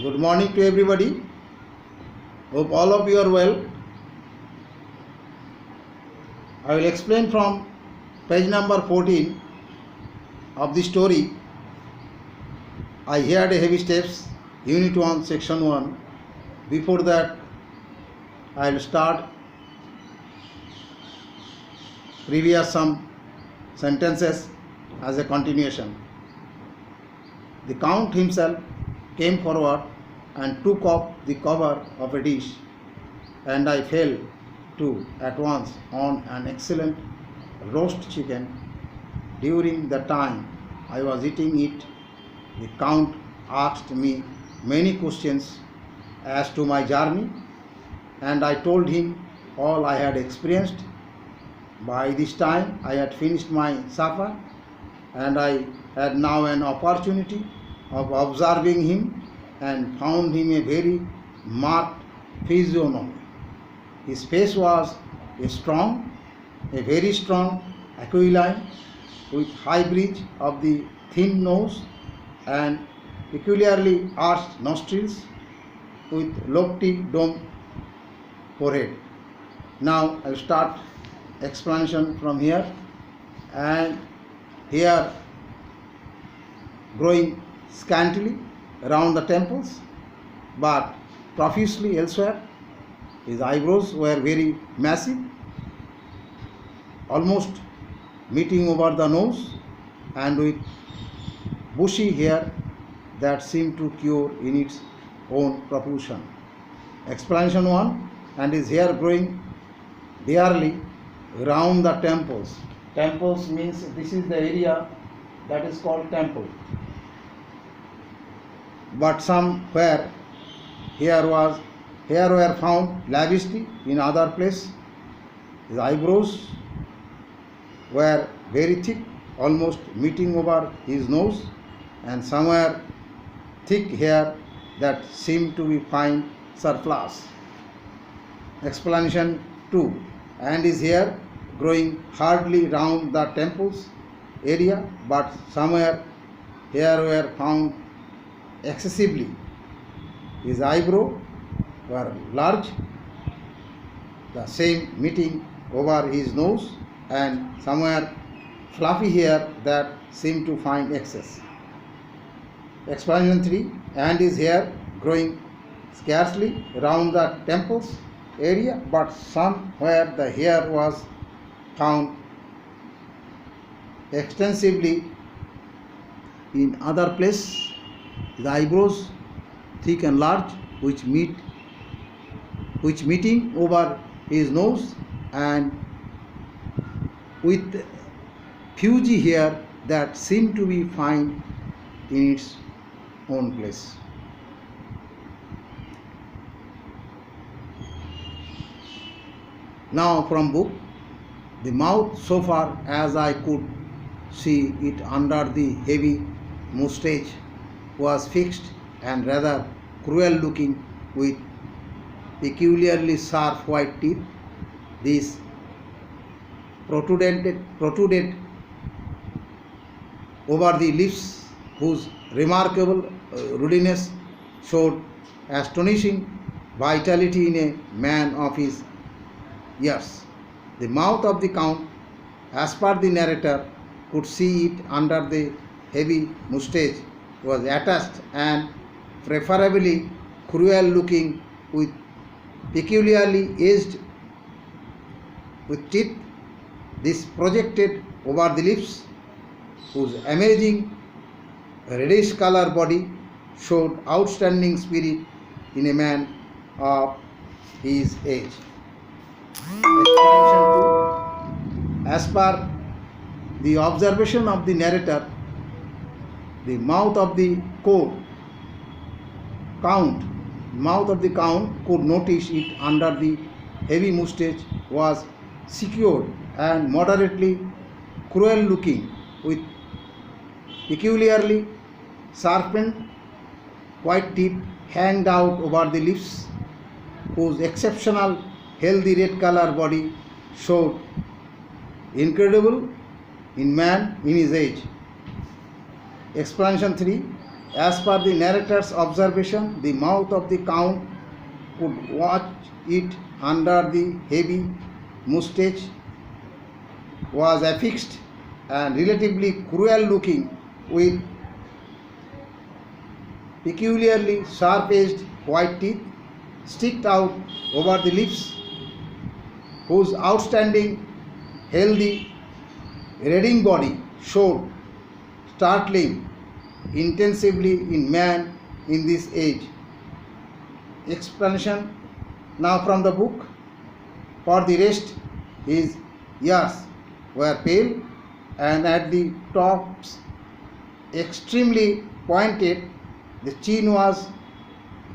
Good morning to everybody. Hope all of you are well. I will explain from page number 14 of the story. I heard a heavy steps, Unit 1, Section 1. Before that, I will start previous some sentences as a continuation. The Count himself came forward and took off the cover of a dish, and I fell to at once on an excellent roast chicken. During the time I was eating it, the Count asked me many questions as to my journey, and I told him all I had experienced. By this time I had finished my supper, and I had now an opportunity of observing him and found him a very marked physiognomy. His face was a very strong, aquiline, with high bridge of the thin nose and peculiarly arched nostrils, with lofty dome forehead. Now I will start explanation from here. And here, growing scantily around the temples, but profusely elsewhere. His eyebrows were very massive, almost meeting over the nose, and with bushy hair that seemed to cure in its own proportion. Explanation 1. And his hair growing barely round the temples. Temples means this is the area that is called temple. But somewhere here were found lavishly in other place. His eyebrows were very thick, almost meeting over his nose, and somewhere thick hair that seemed to be fine surplus. Explanation 2. And his hair growing hardly round the temples area, but somewhere hair were found excessively. His eyebrow were large, the same meeting over his nose, and somewhere fluffy hair that seemed to find excess. Explanation 3. And his hair growing scarcely round the temples area, but somewhere the hair was found extensively in other place. The eyebrows thick and large, which meeting over his nose, and with fuzzy hair that seemed to be fine in its own place. Now from book. The mouth, so far as I could see it under the heavy moustache, was fixed and rather cruel looking, with peculiarly sharp white teeth. These protruded over the lips, whose remarkable ruddiness showed astonishing vitality in a man of his years. The mouth of the Count, as per the narrator could see it under the heavy moustache, was attached and preferably cruel looking, with peculiarly edged with teeth. This projected over the lips, whose amazing reddish color body showed outstanding spirit in a man of his age. Explanation 2. As per the observation of the narrator, the mouth of the Count could notice it under the heavy moustache was secured and moderately cruel looking, with peculiarly sharpened white teeth hanged out over the lips, whose exceptional healthy red color body showed incredible in man in his age. Explanation 3. As per the narrator's observation, the mouth of the count could watch it under the heavy moustache was affixed and relatively cruel looking, with peculiarly sharp-edged white teeth sticked out over the lips, whose outstanding, healthy, reading body showed startling intensively in man in this age. Explanation now from the book. For the rest, his ears were pale and at the tops extremely pointed. The chin was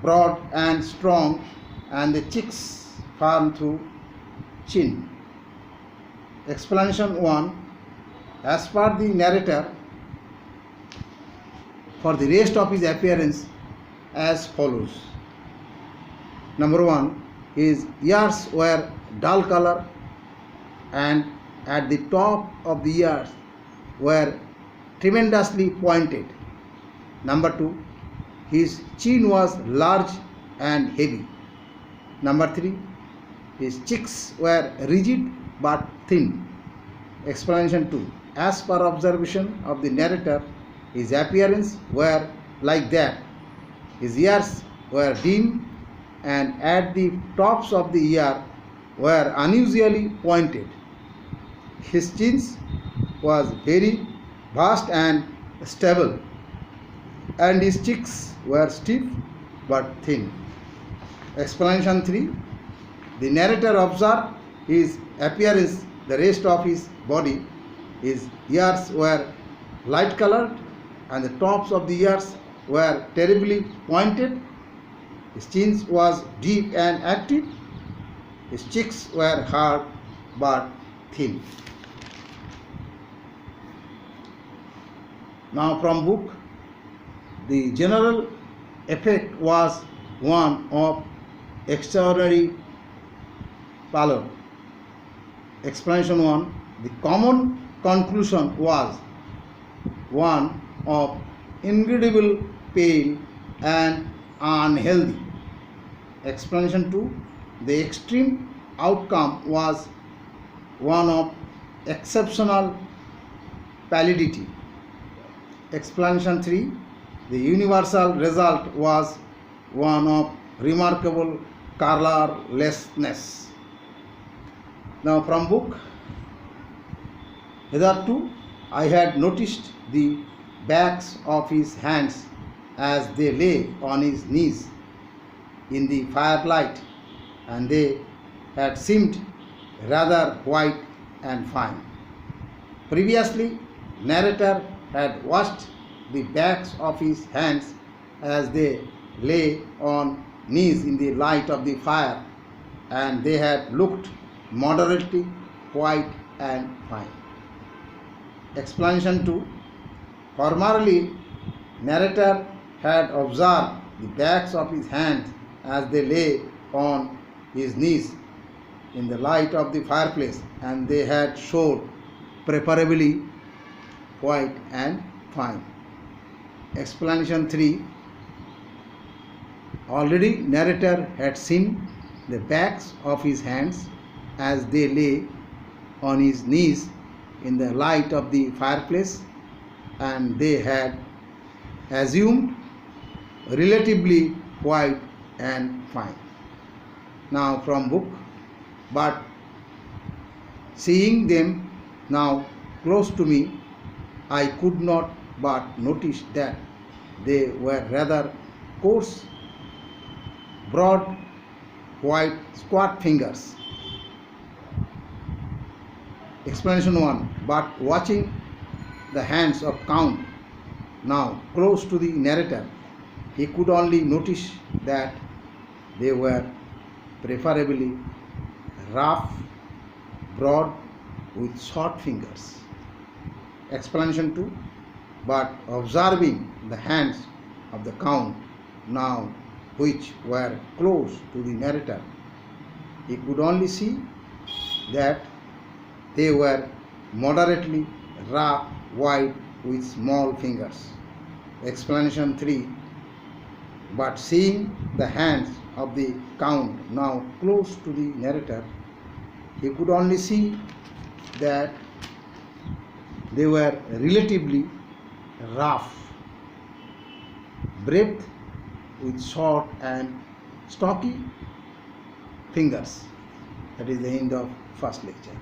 broad and strong, and the cheeks firm through chin. Explanation 1. As per the narrator, for the rest of his appearance as follows. Number 1. His ears were dull color and at the top of the ears were tremendously pointed. Number 2. His chin was large and heavy. Number 3. His cheeks were rigid but thin. Explanation 2. As per observation of the narrator, his appearance were like that. His ears were dim and at the tops of the ear were unusually pointed. His chin was very vast and stable, and his cheeks were stiff but thin. Explanation 3. The narrator observed his appearance, the rest of his body. His ears were light colored and the tops of the ears were terribly pointed. His chin was deep and active. His cheeks were hard but thin. Now from book. The general effect was one of extraordinary pallor. Explanation 1. The common conclusion was one of incredible pale and unhealthy. Explanation 2. The extreme outcome was one of exceptional pallidity. Explanation 3. The universal result was one of remarkable colorlessness. Now from book. Hitherto I had noticed the backs of his hands as they lay on his knees in the firelight, and they had seemed rather white and fine. Previously, narrator had watched the backs of his hands as they lay on knees in the light of the fire, and they had looked moderately white and fine. Explanation 2. Formerly, narrator had observed the backs of his hands as they lay on his knees in the light of the fireplace, and they had showed preferably white and fine. Explanation 3. Already narrator had seen the backs of his hands as they lay on his knees in the light of the fireplace, and they had assumed relatively white and fine. Now from book. But seeing them now close to me, I could not but notice that they were rather coarse, broad, white, squat fingers. Explanation 1. But watching the hands of Count now close to the narrator, he could only notice that they were preferably rough, broad, with short fingers. Explanation 2. But observing the hands of the Count now, which were close to the narrator, he could only see that they were moderately rough, white, with small fingers. Explanation 3. But seeing the hands of the Count now close to the narrator, he could only see that they were relatively rough, breathed with short and stocky fingers. That is the end of first lecture.